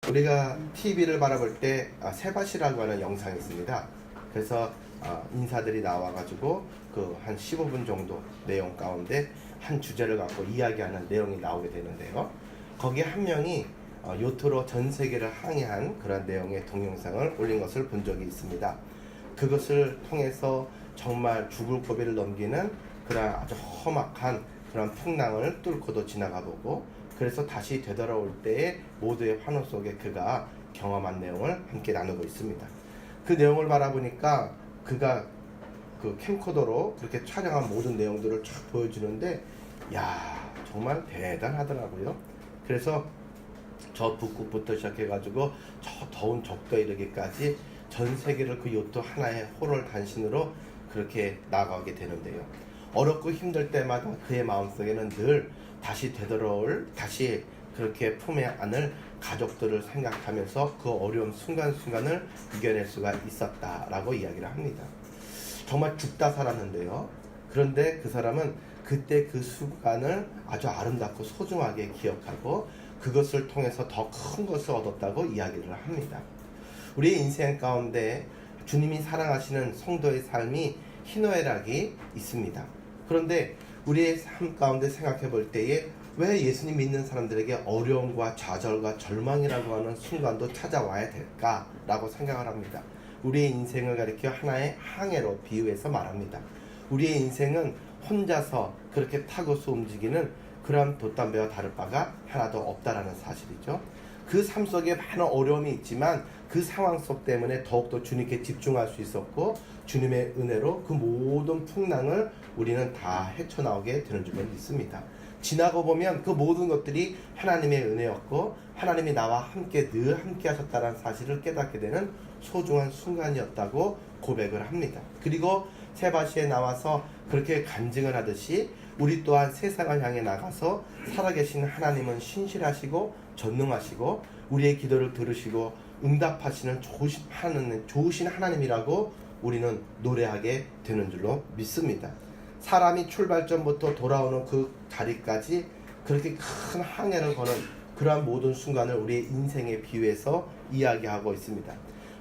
우리가 TV를 바라볼 때 세바시라고 하는 영상이 있습니다. 그래서 인사들이 나와가지고 그 한 15분 정도 내용 가운데 한 주제를 갖고 이야기하는 내용이 나오게 되는데요. 거기에 한 명이 요트로 전 세계를 항해한 그런 내용의 동영상을 올린 것을 본 적이 있습니다. 그것을 통해서 정말 죽을 고비를 넘기는 그런 아주 험악한 그런 풍랑을 뚫고도 지나가 보고, 그래서 다시 되돌아올 때의 모두의 환호 속에 그가 경험한 내용을 함께 나누고 있습니다. 그 내용을 바라보니까 그가 그 캠코더로 그렇게 촬영한 모든 내용들을 쫙 보여주는데, 야, 정말 대단하더라고요. 그래서 저 북극부터 시작해가지고 저 더운 적도에 이르기까지 전 세계를 그 요트 하나의 호를 단신으로 그렇게 나가게 되는데요. 어렵고 힘들 때마다 그의 마음속에는 늘 다시 되돌아올, 다시 그렇게 품에 안을 가족들을 생각하면서 그 어려운 순간순간을 이겨낼 수가 있었다라고 이야기를 합니다. 정말 죽다 살았는데요. 그런데 그 사람은 그때 그 순간을 아주 아름답고 소중하게 기억하고 그것을 통해서 더 큰 것을 얻었다고 이야기를 합니다. 우리의 인생 가운데 주님이 사랑하시는 성도의 삶이 희노애락이 있습니다. 그런데 우리의 삶 가운데 생각해 볼 때에 왜 예수님 믿는 사람들에게 어려움과 좌절과 절망이라고 하는 순간도 찾아와야 될까라고 생각을 합니다. 우리의 인생을 가리켜 하나의 항해로 비유해서 말합니다. 우리의 인생은 혼자서 그렇게 타고서 움직이는 그런 돛담배와 다를 바가 하나도 없다라는 사실이죠. 그 삶 속에 많은 어려움이 있지만 그 상황 속 때문에 더욱더 주님께 집중할 수 있었고, 주님의 은혜로 그 모든 풍랑을 우리는 다 헤쳐나오게 되는 줄을 믿습니다. 지나고 보면 그 모든 것들이 하나님의 은혜였고 하나님이 나와 함께 늘 함께 하셨다는 사실을 깨닫게 되는 소중한 순간이었다고 고백을 합니다. 그리고 세바시에 나와서 그렇게 간증을 하듯이 우리 또한 세상을 향해 나가서 살아계신 하나님은 신실하시고 전능하시고 우리의 기도를 들으시고 응답하시는 좋으신 하나님이라고 우리는 노래하게 되는 줄로 믿습니다. 사람이 출발점부터 돌아오는 그 자리까지 그렇게 큰 항해를 거는 그러한 모든 순간을 우리의 인생에 비유해서 이야기하고 있습니다.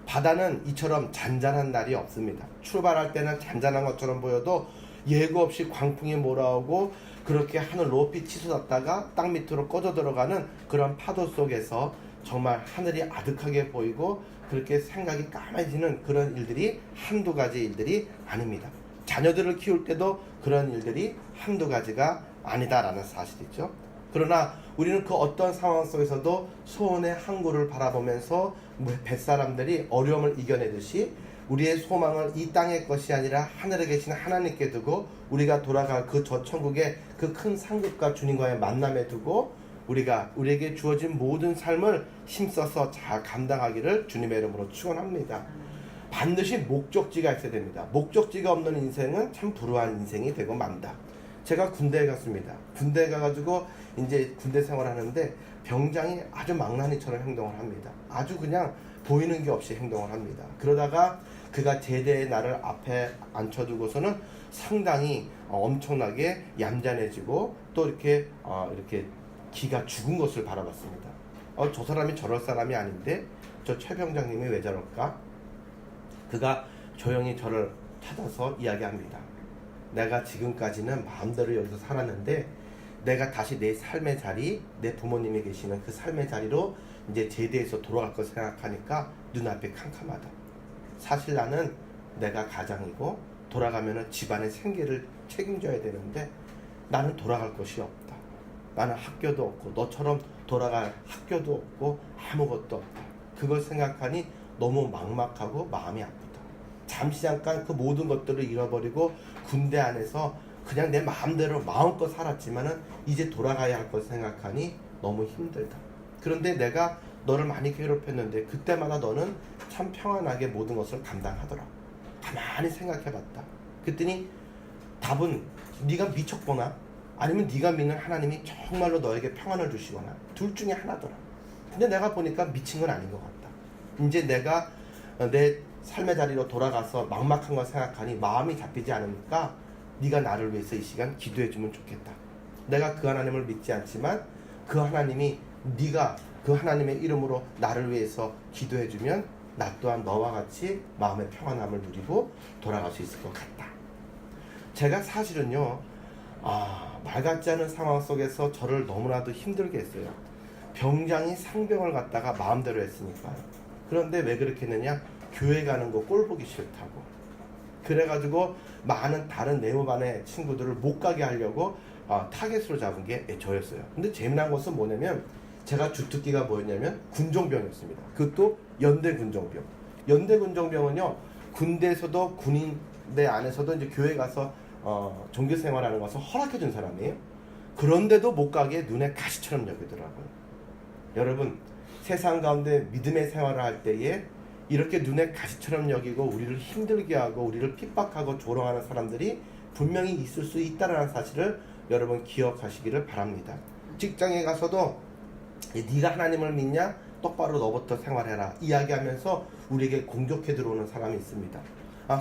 바다는 이처럼 잔잔한 날이 없습니다. 출발할 때는 잔잔한 것처럼 보여도 예고 없이 광풍이 몰아오고 그렇게 하늘 높이 치솟았다가 땅 밑으로 꺼져 들어가는 그런 파도 속에서 정말 하늘이 아득하게 보이고 그렇게 생각이 까매지는 그런 일들이 한두 가지 일들이 아닙니다. 자녀들을 키울 때도 그런 일들이 한두 가지가 아니다라는 사실이죠. 그러나 우리는 그 어떤 상황 속에서도 소원의 항구를 바라보면서 뱃사람들이 어려움을 이겨내듯이 우리의 소망을 이 땅의 것이 아니라 하늘에 계신 하나님께 두고 우리가 돌아갈 그 저 천국의 그 큰 상급과 주님과의 만남에 두고 우리에게 주어진 모든 삶을 힘써서 잘 감당하기를 주님의 이름으로 축원합니다. 반드시 목적지가 있어야 됩니다. 목적지가 없는 인생은 참 불우한 인생이 되고 만다. 제가 군대에 갔습니다. 군대에 가가지고 이제 군대 생활하는데 병장이 아주 망나니처럼 행동을 합니다. 아주 그냥 보이는 게 없이 행동을 합니다. 그러다가 그가 제대의 나를 앞에 앉혀두고서는 상당히 엄청나게 얌전해지고 또 이렇게 기가 죽은 것을 바라봤습니다. 저 사람이 저럴 사람이 아닌데 저 최 병장님이 왜 저럴까? 그가 조용히 저를 찾아서 이야기합니다. 내가 지금까지는 마음대로 여기서 살았는데 내가 다시 내 삶의 자리, 내 부모님이 계시는 그 삶의 자리로 이제 제대에서 돌아갈 걸 생각하니까 눈앞이 캄캄하다. 사실 나는 내가 가장이고 돌아가면은 집안의 생계를 책임져야 되는데 나는 돌아갈 곳이 없다. 나는 학교도 없고 너처럼 돌아갈 학교도 없고 아무것도 없다. 그걸 생각하니 너무 막막하고 마음이 아프다. 잠시 잠깐 그 모든 것들을 잃어버리고 군대 안에서 그냥 내 마음대로 마음껏 살았지만은 이제 돌아가야 할 것 생각하니 너무 힘들다. 그런데 내가 너를 많이 괴롭혔는데 그때마다 너는 참 평안하게 모든 것을 감당하더라. 가만히 생각해봤다. 그랬더니 답은 네가 미쳤거나 아니면 네가 믿는 하나님이 정말로 너에게 평안을 주시거나 둘 중에 하나더라. 근데 내가 보니까 미친 건 아닌 것 같다. 이제 내가 내 삶의 자리로 돌아가서 막막한 걸 생각하니 마음이 잡히지 않으니까 네가 나를 위해서 이 시간 기도해 주면 좋겠다. 내가 그 하나님을 믿지 않지만 그 하나님이 네가 그 하나님의 이름으로 나를 위해서 기도해주면 나 또한 너와 같이 마음의 평안함을 누리고 돌아갈 수 있을 것 같다. 제가 사실은요, 말 같지 않은 상황 속에서 저를 너무나도 힘들게 했어요. 병장이 상병을 갖다가 마음대로 했으니까요. 그런데 왜 그렇게 했느냐? 교회 가는 거 꼴 보기 싫다고. 그래가지고 많은 다른 네모반의 친구들을 못 가게 하려고 타겟으로 잡은 게 저였어요. 근데 재미난 것은 뭐냐면 제가 주특기가 뭐였냐면 군종병이었습니다. 그것도 연대 군종병. 연대 군종병은요, 군대에서도 군인대 안에서도 이제 교회 가서 종교 생활하는 것을 허락해 준 사람이에요. 그런데도 못 가게 눈에 가시처럼 여기더라고요. 여러분, 세상 가운데 믿음의 생활을 할 때에 이렇게 눈에 가시처럼 여기고 우리를 힘들게 하고 우리를 핍박하고 조롱하는 사람들이 분명히 있을 수 있다는 사실을 여러분 기억하시기를 바랍니다. 직장에 가서도 네가 하나님을 믿냐? 똑바로 너부터 생활해라 이야기하면서 우리에게 공격해 들어오는 사람이 있습니다.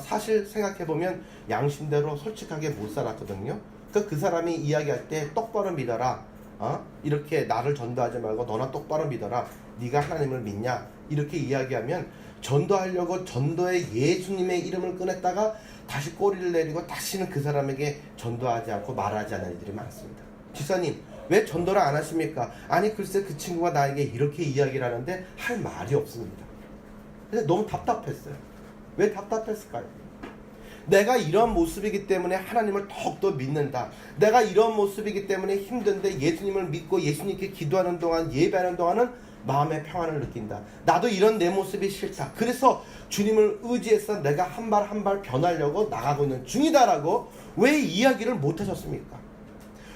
사실 생각해보면 양심대로 솔직하게 못 살았거든요. 그 사람이 이야기할 때 똑바로 믿어라, 이렇게 나를 전도하지 말고 너나 똑바로 믿어라, 네가 하나님을 믿냐, 이렇게 이야기하면 전도하려고 전도에 예수님의 이름을 꺼냈다가 다시 꼬리를 내리고 다시는 그 사람에게 전도하지 않고 말하지 않는 이들이 많습니다. 지사님, 왜 전도를 안 하십니까? 아니 글쎄 그 친구가 나에게 이렇게 이야기를 하는데 할 말이 없습니다. 그래서 너무 답답했어요. 왜 답답했을까요? 내가 이런 모습이기 때문에 하나님을 더욱더 믿는다. 내가 이런 모습이기 때문에 힘든데 예수님을 믿고 예수님께 기도하는 동안, 예배하는 동안은 마음의 평안을 느낀다. 나도 이런 내 모습이 싫다. 그래서 주님을 의지해서 내가 한 발 한 발 변하려고 나가고 있는 중이다라고 왜 이야기를 못 하셨습니까?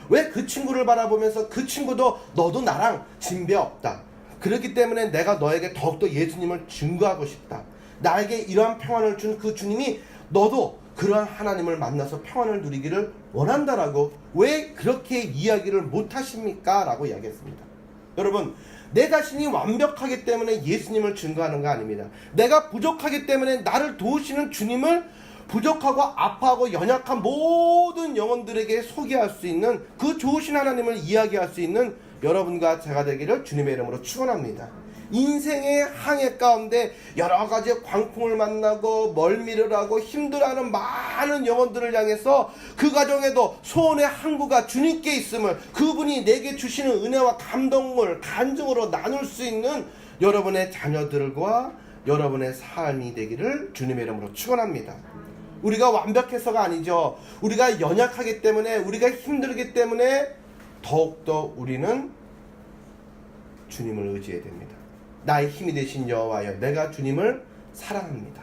왜 그 친구를 바라보면서 그 친구도 너도 나랑 진배 없다. 그렇기 때문에 내가 너에게 더욱더 예수님을 증거하고 싶다. 나에게 이러한 평안을 준 그 주님이 너도 그러한 하나님을 만나서 평안을 누리기를 원한다라고 왜 그렇게 이야기를 못하십니까? 라고 이야기했습니다. 여러분, 내 자신이 완벽하기 때문에 예수님을 증거하는 거 아닙니다. 내가 부족하기 때문에 나를 도우시는 주님을 부족하고 아파하고 연약한 모든 영혼들에게 소개할 수 있는 그 좋으신 하나님을 이야기할 수 있는 여러분과 제가 되기를 주님의 이름으로 축원합니다. 인생의 항해 가운데 여러 가지 광풍을 만나고 멀미를 하고 힘들어하는 많은 영혼들을 향해서 그 가정에도 소원의 항구가 주님께 있음을, 그분이 내게 주시는 은혜와 감동을 간증으로 나눌 수 있는 여러분의 자녀들과 여러분의 삶이 되기를 주님의 이름으로 축원합니다. 우리가 완벽해서가 아니죠. 우리가 연약하기 때문에, 우리가 힘들기 때문에 더욱더 우리는 주님을 의지해야 됩니다. 나의 힘이 되신 여호와여, 내가 주님을 사랑합니다.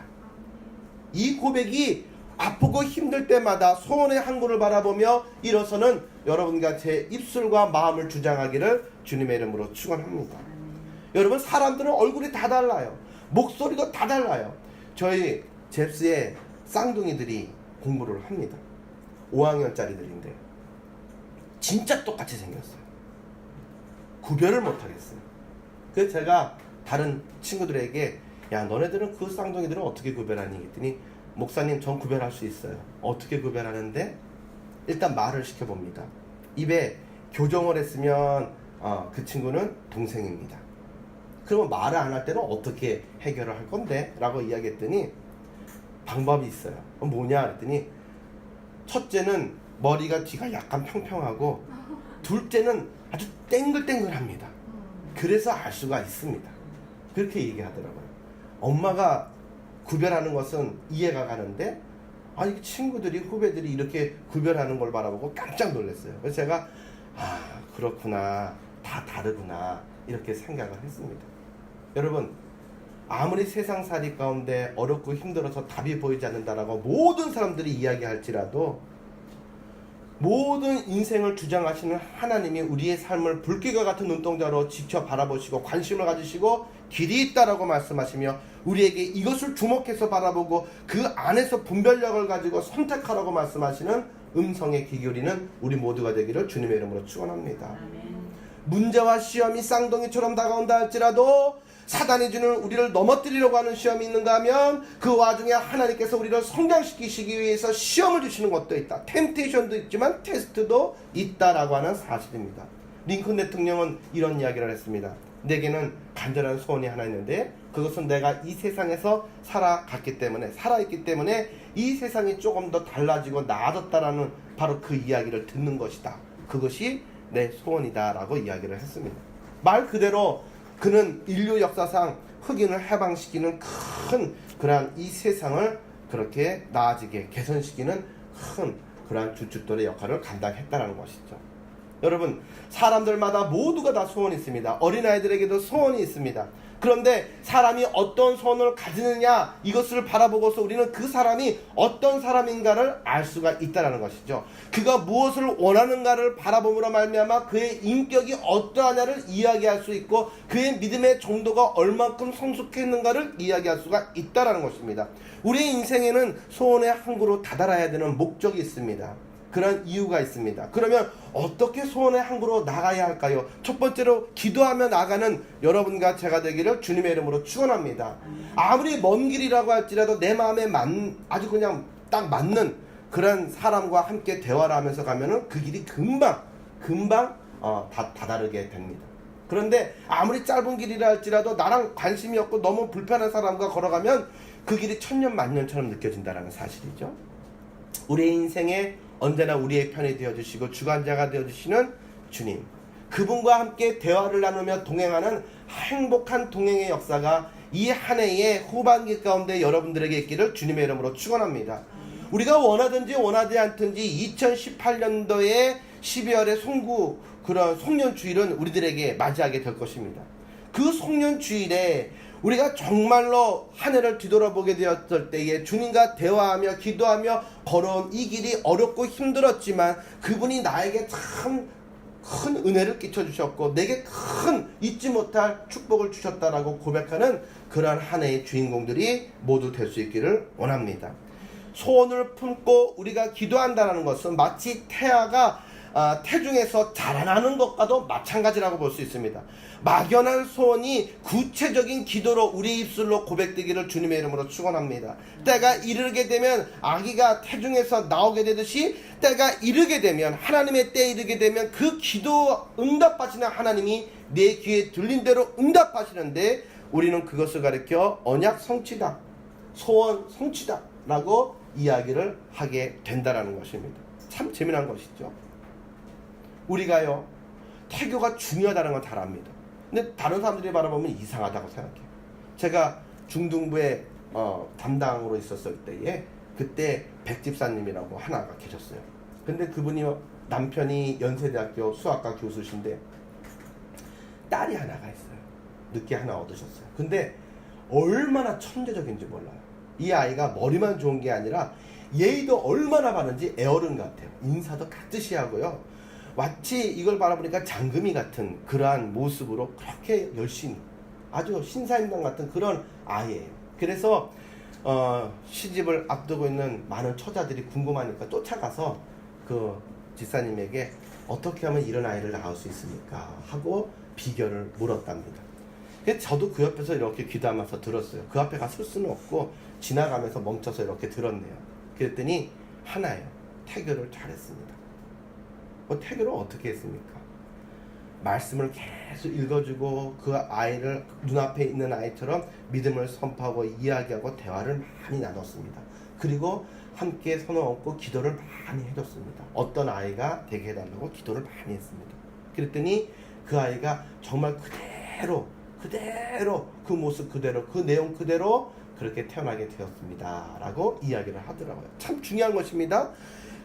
이 고백이 아프고 힘들 때마다 소원의 항구를 바라보며 일어서는 여러분과 제 입술과 마음을 주장하기를 주님의 이름으로 축원합니다. 여러분, 사람들은 얼굴이 다 달라요. 목소리도 다 달라요. 저희 잽스의 쌍둥이들이 공부를 합니다. 5학년짜리들인데 진짜 똑같이 생겼어요. 구별을 못하겠어요. 그래서 제가 다른 친구들에게 야, 너네들은 그 쌍둥이들은 어떻게 구별하니? 했더니 목사님, 전 구별할 수 있어요. 어떻게 구별하는데? 일단 말을 시켜봅니다. 입에 교정을 했으면 그 친구는 동생입니다. 그러면 말을 안 할 때는 어떻게 해결을 할 건데? 라고 이야기했더니 방법이 있어요. 뭐냐? 했더니 첫째는 머리가 뒤가 약간 평평하고 둘째는 아주 땡글땡글합니다. 그래서 알 수가 있습니다. 그렇게 얘기하더라고요. 엄마가 구별하는 것은 이해가 가는데 아니 친구들이, 후배들이 이렇게 구별하는 걸 바라보고 깜짝 놀랐어요. 그래서 제가 그렇구나, 다 다르구나 이렇게 생각을 했습니다. 여러분, 아무리 세상살이 가운데 어렵고 힘들어서 답이 보이지 않는다라고 모든 사람들이 이야기할지라도 모든 인생을 주장하시는 하나님이 우리의 삶을 불길과 같은 눈동자로 지켜 바라보시고 관심을 가지시고 길이 있다라고 말씀하시며 우리에게 이것을 주목해서 바라보고 그 안에서 분별력을 가지고 선택하라고 말씀하시는 음성의 귀 기울이는 우리 모두가 되기를 주님의 이름으로 축원합니다. 문제와 시험이 쌍둥이처럼 다가온다 할지라도 사단이 주는 우리를 넘어뜨리려고 하는 시험이 있는가 하면 그 와중에 하나님께서 우리를 성장시키시기 위해서 시험을 주시는 것도 있다. 템테이션도 있지만 테스트도 있다라고 하는 사실입니다. 링컨 대통령은 이런 이야기를 했습니다. 내게는 간절한 소원이 하나 있는데 그것은 내가 이 세상에서 살아있기 때문에 이 세상이 조금 더 달라지고 나아졌다라는 바로 그 이야기를 듣는 것이다. 그것이 내 소원이다 라고 이야기를 했습니다. 말 그대로 그는 인류 역사상 흑인을 해방시키는 큰 그러한 이 세상을 그렇게 나아지게 개선시키는 큰 그러한 주춧돌의 역할을 감당했다는 것이죠. 여러분, 사람들마다 모두가 다 소원이 있습니다. 어린아이들에게도 소원이 있습니다. 그런데 사람이 어떤 소원을 가지느냐, 이것을 바라보고서 우리는 그 사람이 어떤 사람인가를 알 수가 있다는 것이죠. 그가 무엇을 원하는가를 바라봄으로 말미암아 그의 인격이 어떠하냐를 이야기할 수 있고 그의 믿음의 정도가 얼만큼 성숙했는가를 이야기할 수가 있다는 것입니다. 우리의 인생에는 소원의 항구로 다다라야 되는 목적이 있습니다. 그런 이유가 있습니다. 그러면 어떻게 소원의 항구로 나가야 할까요? 첫 번째로 기도하며 나가는 여러분과 제가 되기를 주님의 이름으로 축원합니다. 아무리 먼 길이라고 할지라도 내 마음에 아주 그냥 딱 맞는 그런 사람과 함께 대화를 하면서 가면은 그 길이 금방 다다르게 됩니다. 그런데 아무리 짧은 길이라 할지라도 나랑 관심이 없고 너무 불편한 사람과 걸어가면 그 길이 천년만년처럼 느껴진다는 사실이죠. 우리의 인생에 언제나 우리의 편이 되어주시고 주관자가 되어주시는 주님, 그분과 함께 대화를 나누며 동행하는 행복한 동행의 역사가 이 한 해의 후반기 가운데 여러분들에게 있기를 주님의 이름으로 축원합니다. 우리가 원하든지 원하지 않든지 2018년도에 12월의 그런 송년주일은 우리들에게 맞이하게 될 것입니다. 그 송년주일에 우리가 정말로 한 해를 뒤돌아보게 되었을 때에 주님과 대화하며 기도하며 걸어온 이 길이 어렵고 힘들었지만 그분이 나에게 참 큰 은혜를 끼쳐주셨고 내게 큰 잊지 못할 축복을 주셨다라고 고백하는 그러한 한 해의 주인공들이 모두 될 수 있기를 원합니다. 소원을 품고 우리가 기도한다는 것은 마치 태아가 태중에서 자라나는 것과도 마찬가지라고 볼 수 있습니다. 막연한 소원이 구체적인 기도로 우리 입술로 고백되기를 주님의 이름으로 축원합니다. 때가 이르게 되면 아기가 태중에서 나오게 되듯이 때가 이르게 되면 하나님의 때에 이르게 되면 그 기도 응답하시는 하나님이 내 귀에 들린 대로 응답하시는데 우리는 그것을 가리켜 언약 성취다, 소원 성취다 라고 이야기를 하게 된다는 것입니다. 참 재미난 것이죠. 우리가요 태교가 중요하다는 건 잘 압니다. 근데 다른 사람들이 바라보면 이상하다고 생각해요. 제가 중등부에 담당으로 있었을 때에 그때 백집사님이라고 하나가 계셨어요. 근데 그분이 남편이 연세대학교 수학과 교수신데 딸이 하나가 있어요. 늦게 하나 얻으셨어요. 근데 얼마나 천재적인지 몰라요. 이 아이가 머리만 좋은 게 아니라 예의도 얼마나 바른지 애어른 같아요. 인사도 깍듯이 하고요. 마치 이걸 바라보니까 장금이 같은 그러한 모습으로 그렇게 열심히 아주 신사임당 같은 그런 아이예요. 그래서 시집을 앞두고 있는 많은 처자들이 궁금하니까 쫓아가서 그 집사님에게 어떻게 하면 이런 아이를 낳을 수 있습니까? 하고 비결을 물었답니다. 그래서 저도 그 옆에서 이렇게 귀담아서 들었어요. 그 앞에 갔을 수는 없고 지나가면서 멈춰서 이렇게 들었네요. 그랬더니 하나예요. 태교를 잘했습니다. 태교를 어떻게 했습니까? 말씀을 계속 읽어주고 그 아이를 눈앞에 있는 아이처럼 믿음을 선포하고 이야기하고 대화를 많이 나눴습니다. 그리고 함께 손을 얹고 기도를 많이 해줬습니다. 어떤 아이가 되게 해달라고 기도를 많이 했습니다. 그랬더니 그 아이가 정말 그대로 그 모습 그대로 그 내용 그대로 그렇게 태어나게 되었습니다 라고 이야기를 하더라고요. 참 중요한 것입니다.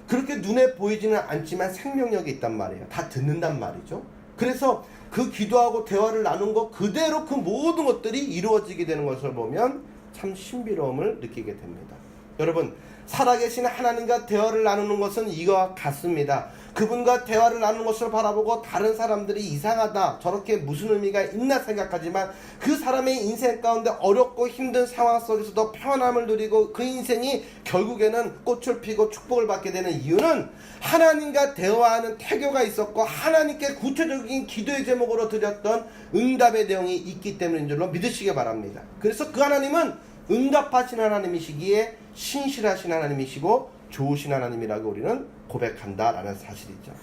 그렇게 눈에 보이지는 않지만 생명력이 있단 말이에요. 다 듣는단 말이죠. 그래서 그 기도하고 대화를 나눈 것 그대로 그 모든 것들이 이루어지게 되는 것을 보면 참 신비로움을 느끼게 됩니다. 여러분, 살아계신 하나님과 대화를 나누는 것은 이와 같습니다. 그분과 대화를 나누는 것을 바라보고 다른 사람들이 이상하다, 저렇게 무슨 의미가 있나 생각하지만 그 사람의 인생 가운데 어렵고 힘든 상황 속에서도 편함을 누리고 그 인생이 결국에는 꽃을 피고 축복을 받게 되는 이유는 하나님과 대화하는 태교가 있었고 하나님께 구체적인 기도의 제목으로 드렸던 응답의 내용이 있기 때문인 줄로 믿으시기 바랍니다. 그래서 그 하나님은 응답하신 하나님이시기에 신실하신 하나님이시고 좋으신 하나님이라고 우리는 고백한다라는 사실이죠.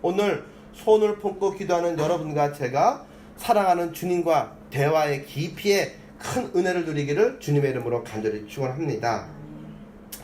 오늘 손을 품고 기도하는 여러분과 제가 사랑하는 주님과 대화의 깊이에 큰 은혜를 누리기를 주님의 이름으로 간절히 축원합니다.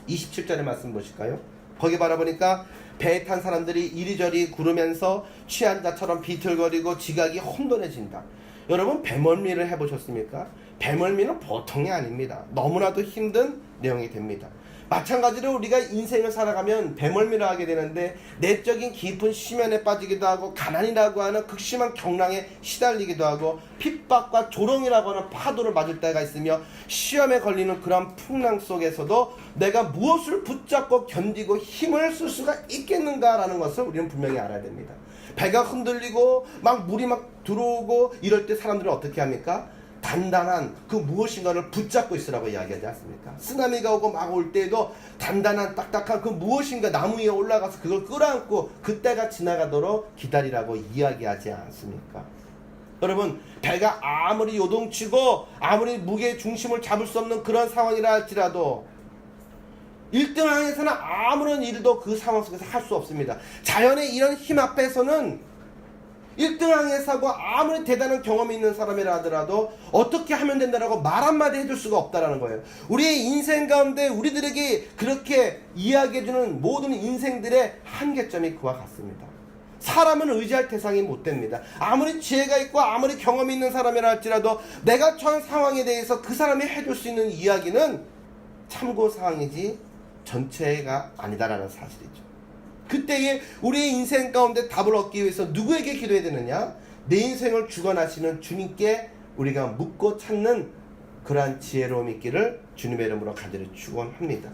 27절의 말씀 보실까요? 거기 바라보니까 배에 탄 사람들이 이리저리 구르면서 취한 자처럼 비틀거리고 지각이 혼돈해진다. 여러분, 배멀미를 해보셨습니까? 배멀미는 보통이 아닙니다. 너무나도 힘든 내용이 됩니다. 마찬가지로 우리가 인생을 살아가면 배멀미를 하게 되는데 내적인 깊은 심연에 빠지기도 하고 가난이라고 하는 극심한 경랑에 시달리기도 하고 핍박과 조롱이라고 하는 파도를 맞을 때가 있으며 시험에 걸리는 그런 풍랑 속에서도 내가 무엇을 붙잡고 견디고 힘을 쓸 수가 있겠는가라는 것을 우리는 분명히 알아야 됩니다. 배가 흔들리고 막 물이 막 들어오고 이럴 때 사람들은 어떻게 합니까? 단단한 그 무엇인가를 붙잡고 있으라고 이야기하지 않습니까? 쓰나미가 오고 막 올 때에도 단단한 딱딱한 그 무엇인가 나무 위에 올라가서 그걸 끌어안고 그때가 지나가도록 기다리라고 이야기하지 않습니까? 여러분, 배가 아무리 요동치고 아무리 무게의 중심을 잡을 수 없는 그런 상황이라 할지라도 1등항에서는 아무런 일도 그 상황 속에서 할 수 없습니다. 자연의 이런 힘 앞에서는 1등항에 사고 아무리 대단한 경험이 있는 사람이라 하더라도 어떻게 하면 된다라고 말 한마디 해줄 수가 없다라는 거예요. 우리의 인생 가운데 우리들에게 그렇게 이야기해주는 모든 인생들의 한계점이 그와 같습니다. 사람은 의지할 대상이 못 됩니다. 아무리 지혜가 있고 아무리 경험이 있는 사람이라 할지라도 내가 처한 상황에 대해서 그 사람이 해줄 수 있는 이야기는 참고사항이지 전체가 아니다라는 사실이죠. 그때에 우리의 인생 가운데 답을 얻기 위해서 누구에게 기도해야 되느냐? 내 인생을 주관하시는 주님께 우리가 묻고 찾는 그러한 지혜로움이 있기를 주님의 이름으로 간절히 축원합니다.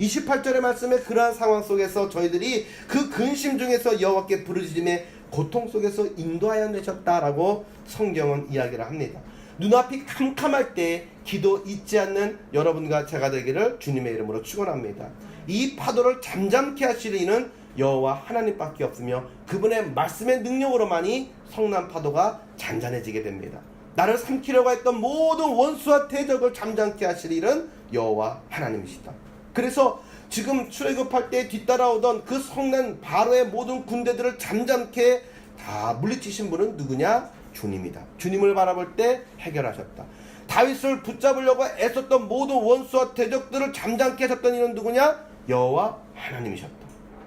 28절의 말씀에 그러한 상황 속에서 저희들이 그 근심 중에서 여호와께 부르짖음에 고통 속에서 인도하여 내셨다라고 성경은 이야기를 합니다. 눈앞이 캄캄할 때 기도 잊지 않는 여러분과 제가 되기를 주님의 이름으로 축원합니다. 이 파도를 잠잠케 하시는 이는 여호와 하나님밖에 없으며 그분의 말씀의 능력으로만이 성난 파도가 잔잔해지게 됩니다. 나를 삼키려고 했던 모든 원수와 대적을 잠잠케 하실 일은 여호와 하나님이시다. 그래서 지금 출애굽할 때 뒤따라오던 그 성난 바로의 모든 군대들을 잠잠케 다 물리치신 분은 누구냐? 주님이다. 주님을 바라볼 때 해결하셨다. 다윗을 붙잡으려고 애썼던 모든 원수와 대적들을 잠잠케 하셨던 이는 누구냐? 여호와 하나님이셨다.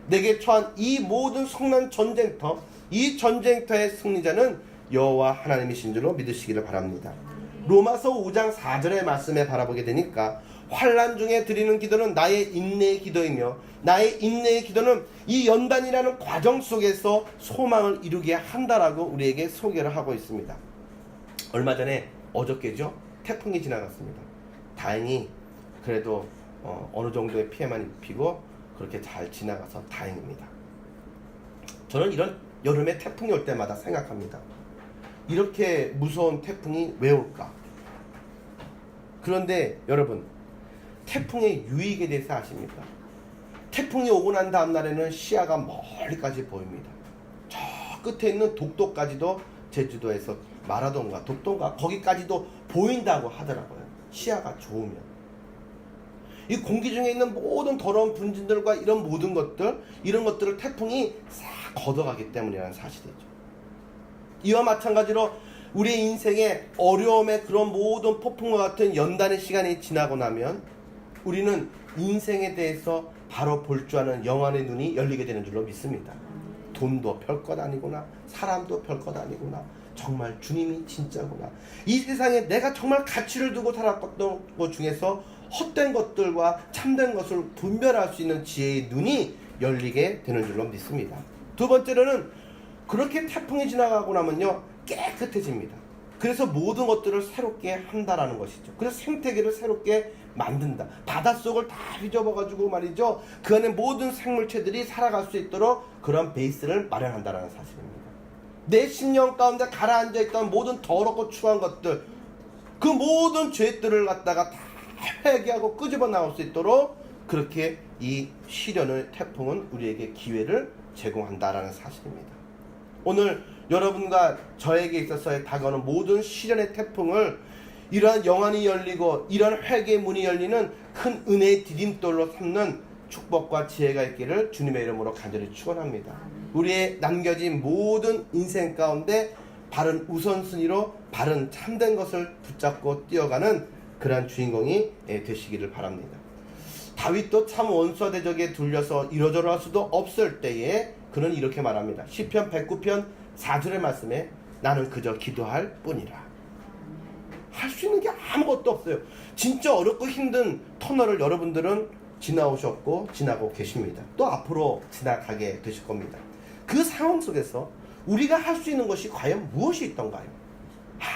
내게 처한 이 모든 성난 전쟁터, 이 전쟁터의 승리자는 여호와 하나님이신 줄로 믿으시기를 바랍니다. 로마서 5장 4절의 말씀에 바라보게 되니까 환난 중에 드리는 기도는 나의 인내의 기도이며 나의 인내의 기도는 이 연단이라는 과정 속에서 소망을 이루게 한다라고 우리에게 소개를 하고 있습니다. 얼마 전에 어저께죠? 태풍이 지나갔습니다. 다행히 그래도 어느 정도의 피해만 입히고 그렇게 잘 지나가서 다행입니다. 저는 이런 여름에 태풍이 올 때마다 생각합니다. 이렇게 무서운 태풍이 왜 올까? 그런데 여러분, 태풍의 유익에 대해서 아십니까? 태풍이 오고 난 다음 날에는 시야가 멀리까지 보입니다. 저 끝에 있는 독도까지도, 제주도에서 마라도인가 독도인가 거기까지도 보인다고 하더라고요. 시야가 좋으면. 이 공기 중에 있는 모든 더러운 분진들과 이런 모든 것들, 이런 것들을 태풍이 싹 걷어가기 때문이라는 사실이죠. 이와 마찬가지로 우리의 인생의 어려움의 그런 모든 폭풍과 같은 연단의 시간이 지나고 나면 우리는 인생에 대해서 바로 볼 줄 아는 영안의 눈이 열리게 되는 줄로 믿습니다. 돈도 별것 아니구나, 사람도 별것 아니구나, 정말 주님이 진짜구나, 이 세상에 내가 정말 가치를 두고 살았던 것 중에서 헛된 것들과 참된 것을 분별할 수 있는 지혜의 눈이 열리게 되는 줄로 믿습니다. 두 번째로는 그렇게 태풍이 지나가고 나면요, 깨끗해집니다. 그래서 모든 것들을 새롭게 한다라는 것이죠. 그래서 생태계를 새롭게 만든다. 바닷속을 다 휘저어가지고 말이죠, 그 안에 모든 생물체들이 살아갈 수 있도록 그런 베이스를 마련한다는 사실입니다. 내 심령 가운데 가라앉아 있던 모든 더럽고 추한 것들, 그 모든 죄들을 갖다가 다 회개하고 끄집어 나올 수 있도록 그렇게 이 시련의 태풍은 우리에게 기회를 제공한다라는 사실입니다. 오늘 여러분과 저에게 있어서 다가오는 모든 시련의 태풍을 이러한 영안이 열리고 이러한 회개의 문이 열리는 큰 은혜의 디딤돌로 삼는 축복과 지혜가 있기를 주님의 이름으로 간절히 축원합니다. 우리의 남겨진 모든 인생 가운데 바른 우선순위로 바른 참된 것을 붙잡고 뛰어가는 그러한 주인공이 되시기를 바랍니다. 다윗도 참 원수와 대적에 둘려서 이러저러 할 수도 없을 때에 그는 이렇게 말합니다. 시편 109편 4절의 말씀에 나는 그저 기도할 뿐이라. 할 수 있는 게 아무것도 없어요. 진짜 어렵고 힘든 터널을 여러분들은 지나오셨고 지나고 계십니다. 또 앞으로 지나가게 되실 겁니다. 그 상황 속에서 우리가 할 수 있는 것이 과연 무엇이 있던가요?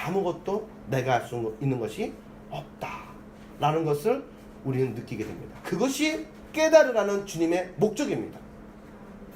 아무것도 내가 할 수 있는 것이 없다라는 것을 우리는 느끼게 됩니다. 그것이 깨달으라는 주님의 목적입니다.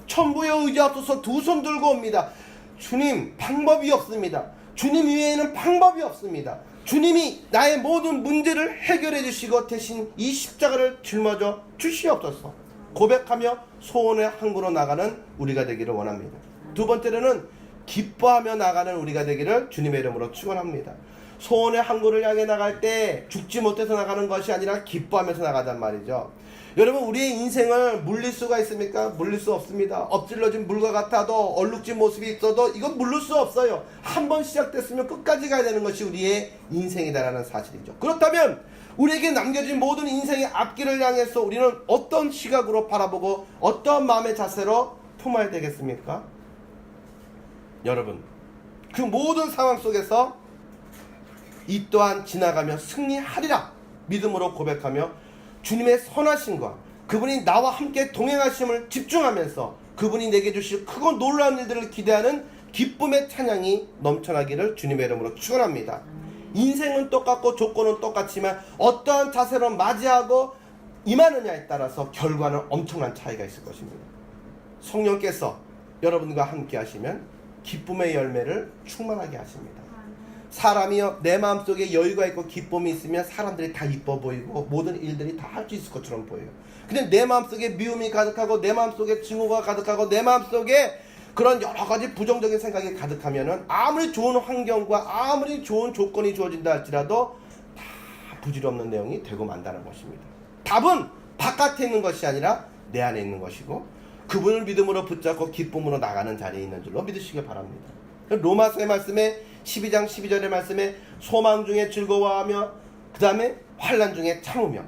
천부에 의지하소서 두 손 들고 옵니다. 주님, 방법이 없습니다. 주님 외에는 방법이 없습니다. 주님이 나의 모든 문제를 해결해 주시고 대신 이 십자가를 짊어져 주시옵소서 고백하며 소원의 항구로 나가는 우리가 되기를 원합니다. 두 번째로는 기뻐하며 나가는 우리가 되기를 주님의 이름으로 축원합니다. 소원의 항구를 향해 나갈 때 죽지 못해서 나가는 것이 아니라 기뻐하면서 나가단 말이죠. 여러분, 우리의 인생을 물릴 수가 있습니까? 물릴 수 없습니다. 엎질러진 물과 같아도 얼룩진 모습이 있어도 이건 물릴 수 없어요. 한번 시작됐으면 끝까지 가야 되는 것이 우리의 인생이다라는 사실이죠. 그렇다면 우리에게 남겨진 모든 인생의 앞길을 향해서 우리는 어떤 시각으로 바라보고 어떤 마음의 자세로 품어야 되겠습니까? 여러분, 그 모든 상황 속에서 이 또한 지나가며 승리하리라 믿음으로 고백하며 주님의 선하심과 그분이 나와 함께 동행하심을 집중하면서 그분이 내게 주실 크고 놀라운 일들을 기대하는 기쁨의 찬양이 넘쳐나기를 주님의 이름으로 축원합니다. 인생은 똑같고 조건은 똑같지만 어떠한 자세로 맞이하고 임하느냐에 따라서 결과는 엄청난 차이가 있을 것입니다. 성령께서 여러분과 함께 하시면 기쁨의 열매를 충만하게 하십니다. 사람이요, 내 마음속에 여유가 있고 기쁨이 있으면 사람들이 다 이뻐 보이고 모든 일들이 다 할 수 있을 것처럼 보여요. 근데 내 마음속에 미움이 가득하고 내 마음속에 증오가 가득하고 내 마음속에 그런 여러 가지 부정적인 생각이 가득하면은 아무리 좋은 환경과 아무리 좋은 조건이 주어진다 할지라도 다 부질없는 내용이 되고 만다는 것입니다. 답은 바깥에 있는 것이 아니라 내 안에 있는 것이고 그분을 믿음으로 붙잡고 기쁨으로 나가는 자리에 있는 줄로 믿으시기 바랍니다. 로마서의 말씀에 12장 12절의 말씀에 소망 중에 즐거워하며 그 다음에 환난 중에 참으며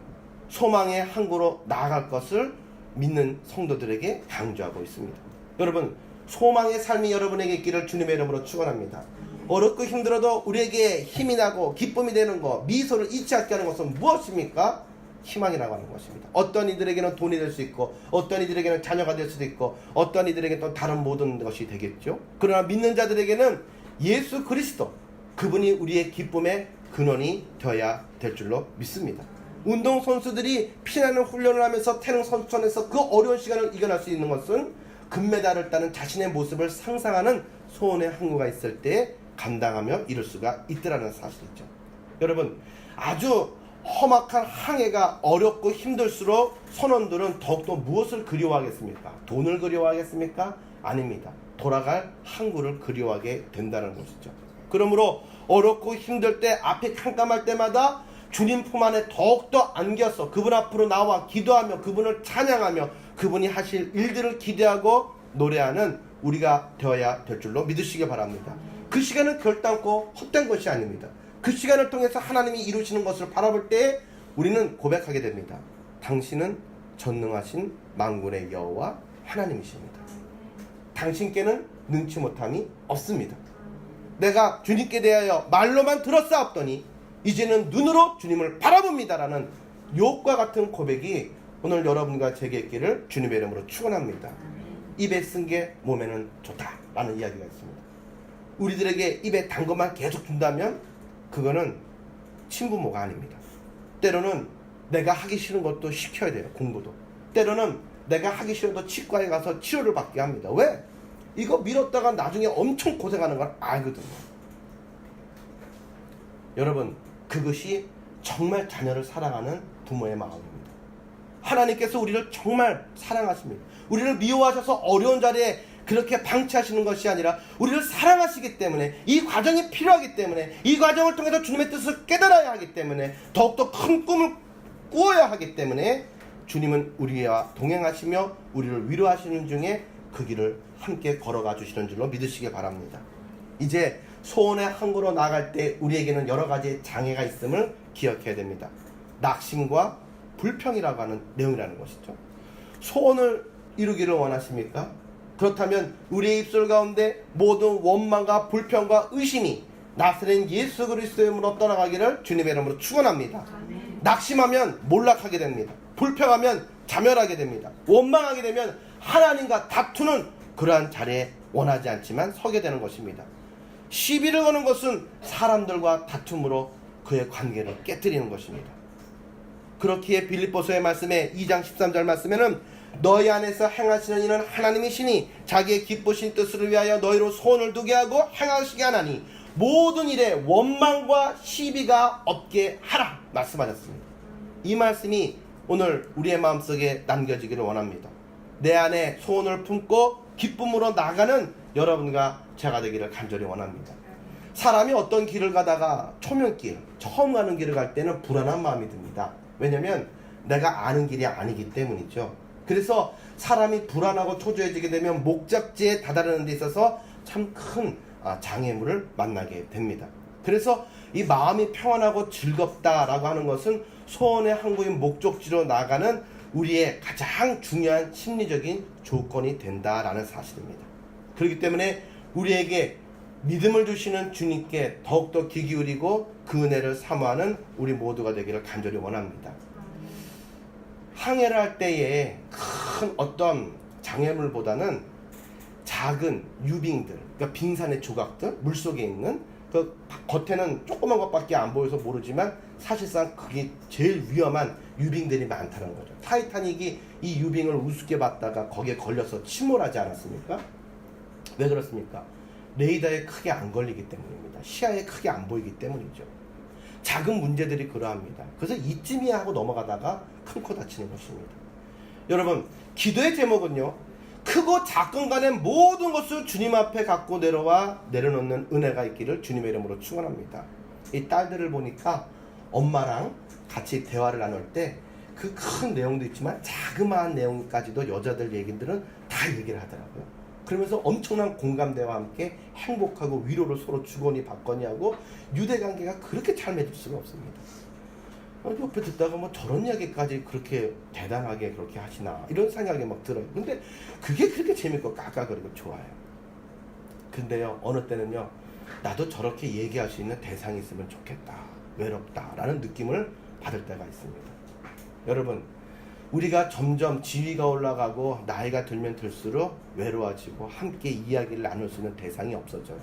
소망의 항구로 나아갈 것을 믿는 성도들에게 강조하고 있습니다. 여러분, 소망의 삶이 여러분에게 있기를 주님의 이름으로 축원합니다. 어렵고 힘들어도 우리에게 힘이 나고 기쁨이 되는 것, 미소를 잊지 않게 하는 것은 무엇입니까? 희망이라고 하는 것입니다. 어떤 이들에게는 돈이 될 수 있고 어떤 이들에게는 자녀가 될 수도 있고 어떤 이들에게는 또 다른 모든 것이 되겠죠. 그러나 믿는 자들에게는 예수 그리스도, 그분이 우리의 기쁨의 근원이 되어야 될 줄로 믿습니다. 운동선수들이 피나는 훈련을 하면서 태릉 선수촌에서 그 어려운 시간을 이겨낼 수 있는 것은 금메달을 따는 자신의 모습을 상상하는 소원의 항구가 있을 때 감당하며 이룰 수가 있더라는 사실이죠. 여러분, 아주 험악한 항해가 어렵고 힘들수록 선원들은 더욱더 무엇을 그리워하겠습니까? 돈을 그리워하겠습니까? 아닙니다. 돌아갈 항구를 그리워하게 된다는 것이죠. 그러므로 어렵고 힘들 때 앞이 캄캄할 때마다 주님 품 안에 더욱더 안겨서 그분 앞으로 나와 기도하며 그분을 찬양하며 그분이 하실 일들을 기대하고 노래하는 우리가 되어야 될 줄로 믿으시기 바랍니다. 그 시간은 결단코 헛된 것이 아닙니다. 그 시간을 통해서 하나님이 이루시는 것을 바라볼 때 우리는 고백하게 됩니다. 당신은 전능하신 만군의 여호와 하나님이십니다. 당신께는 능치 못함이 없습니다. 내가 주님께 대하여 말로만 들었사옵더니 이제는 눈으로 주님을 바라봅니다라는 욕과 같은 고백이 오늘 여러분과 제게 있기를 주님의 이름으로 축원합니다. 입에 쓴 게 몸에는 좋다라는 이야기가 있습니다. 우리들에게 입에 단 것만 계속 준다면 그거는 친부모가 아닙니다. 때로는 내가 하기 싫은 것도 시켜야 돼요. 공부도. 때로는 내가 하기 싫어도 치과에 가서 치료를 받게 합니다. 왜? 이거 미뤘다가 나중에 엄청 고생하는 걸 알거든요. 여러분, 그것이 정말 자녀를 사랑하는 부모의 마음입니다. 하나님께서 우리를 정말 사랑하십니다. 우리를 미워하셔서 어려운 자리에 그렇게 방치하시는 것이 아니라 우리를 사랑하시기 때문에, 이 과정이 필요하기 때문에, 이 과정을 통해서 주님의 뜻을 깨달아야 하기 때문에, 더욱더 큰 꿈을 꾸어야 하기 때문에 주님은 우리와 동행하시며 우리를 위로하시는 중에 그 길을 함께 걸어가 주시는 줄로 믿으시기 바랍니다. 이제 소원의 항구로 나갈 때 우리에게는 여러 가지 장애가 있음을 기억해야 됩니다. 낙심과 불평이라고 하는 내용이라는 것이죠. 소원을 이루기를 원하십니까? 그렇다면 우리의 입술 가운데 모든 원망과 불평과 의심이 나사렛 예수 그리스도의 이름으로 떠나가기를 주님의 이름으로 축원합니다. 낙심하면 몰락하게 됩니다. 불평하면 자멸하게 됩니다. 원망하게 되면 하나님과 다투는 그러한 자리에 원하지 않지만 서게 되는 것입니다. 시비를 거는 것은 사람들과 다툼으로 그의 관계를 깨뜨리는 것입니다. 그렇기에 빌립보서의 말씀에 2장 13절 말씀에는 너희 안에서 행하시는 이는 하나님이시니 자기의 기쁘신 뜻을 위하여 너희로 소원을 두게 하고 행하시게 하나니 모든 일에 원망과 시비가 없게 하라 말씀하셨습니다. 이 말씀이 오늘 우리의 마음속에 남겨지기를 원합니다. 내 안에 소원을 품고 기쁨으로 나가는 여러분과 제가 되기를 간절히 원합니다. 사람이 어떤 길을 가다가 초면길, 처음 가는 길을 갈 때는 불안한 마음이 듭니다. 왜냐하면 내가 아는 길이 아니기 때문이죠. 그래서 사람이 불안하고 초조해지게 되면 목적지에 다다르는 데 있어서 참 큰 장애물을 만나게 됩니다. 그래서 이 마음이 평안하고 즐겁다라고 하는 것은 소원의 항구인 목적지로 나가는 우리의 가장 중요한 심리적인 조건이 된다라는 사실입니다. 그렇기 때문에 우리에게 믿음을 주시는 주님께 더욱더 귀 기울이고 그 은혜를 사모하는 우리 모두가 되기를 간절히 원합니다. 항해를 할 때에 큰 어떤 장애물보다는 작은 유빙들, 그러니까 빙산의 조각들, 물속에 있는 그 겉에는 조그만 것밖에 안 보여서 모르지만 사실상 그게 제일 위험한 유빙들이 많다는 거죠. 타이타닉이 이 유빙을 우습게 봤다가 거기에 걸려서 침몰하지 않았습니까? 왜 그렇습니까? 레이더에 크게 안 걸리기 때문입니다. 시야에 크게 안 보이기 때문이죠. 작은 문제들이 그러합니다. 그래서 이쯤이야 하고 넘어가다가 큰 코 다치는 것입니다. 여러분, 기도의 제목은요, 크고 작건 간의 모든 것을 주님 앞에 갖고 내려놓는 은혜가 있기를 주님의 이름으로 축원합니다. 이 딸들을 보니까 엄마랑 같이 대화를 나눌 때 그 큰 내용도 있지만 자그마한 내용까지도 여자들 얘기들은 다 얘기를 하더라고요. 그러면서 엄청난 공감대와 함께 행복하고 위로를 서로 주거니 받거니 하고 유대관계가 그렇게 잘 맺을 수가 없습니다. 옆에 듣다가 뭐 저런 이야기까지 그렇게 대단하게 그렇게 하시나 이런 생각이 막 들어요. 근데 그게 그렇게 재밌고 까까거리고 좋아요. 근데요, 어느 때는요, 나도 저렇게 얘기할 수 있는 대상이 있으면 좋겠다, 외롭다 라는 느낌을 받을 때가 있습니다. 여러분, 우리가 점점 지위가 올라가고 나이가 들면 들수록 외로워지고 함께 이야기를 나눌 수 있는 대상이 없어져요.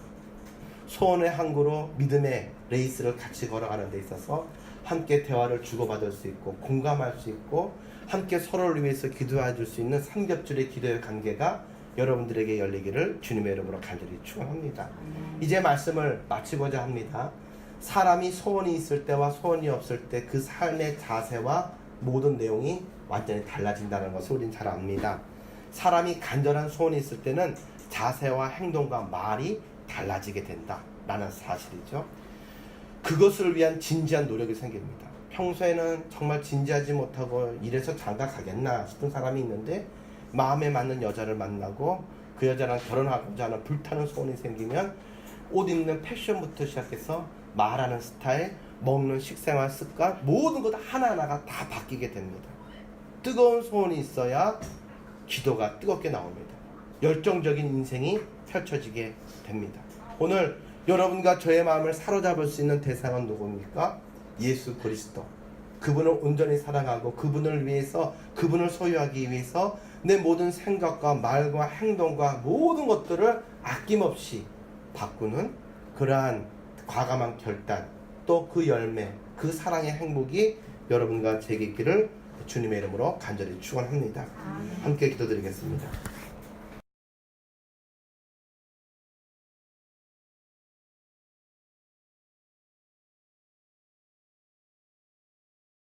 소원의 항구로 믿음의 레이스를 같이 걸어가는 데 있어서 함께 대화를 주고받을 수 있고 공감할 수 있고 함께 서로를 위해서 기도해 줄 수 있는 삼겹줄의 기도의 관계가 여러분들에게 열리기를 주님의 이름으로 간절히 축원합니다. 이제 말씀을 마치고자 합니다. 사람이 소원이 있을 때와 소원이 없을 때 그 삶의 자세와 모든 내용이 완전히 달라진다는 것을 우리는 잘 압니다. 사람이 간절한 소원이 있을 때는 자세와 행동과 말이 달라지게 된다라는 사실이죠. 그것을 위한 진지한 노력이 생깁니다. 평소에는 정말 진지하지 못하고 이래서 장가 가겠나 싶은 사람이 있는데 마음에 맞는 여자를 만나고 그 여자랑 결혼하고자 하는 불타는 소원이 생기면 옷 입는 패션부터 시작해서 말하는 스타일, 먹는 식생활 습관 모든 것 하나하나가 다 바뀌게 됩니다. 뜨거운 소원이 있어야 기도가 뜨겁게 나옵니다. 열정적인 인생이 펼쳐지게 됩니다. 오늘 여러분과 저의 마음을 사로잡을 수 있는 대상은 누구입니까? 예수 그리스도. 그분을 온전히 사랑하고 그분을 위해서, 그분을 소유하기 위해서 내 모든 생각과 말과 행동과 모든 것들을 아낌없이 바꾸는 그러한 과감한 결단, 또 그 열매, 그 사랑의 행복이 여러분과 제게 있기를 주님의 이름으로 간절히 축원합니다. 함께 기도드리겠습니다.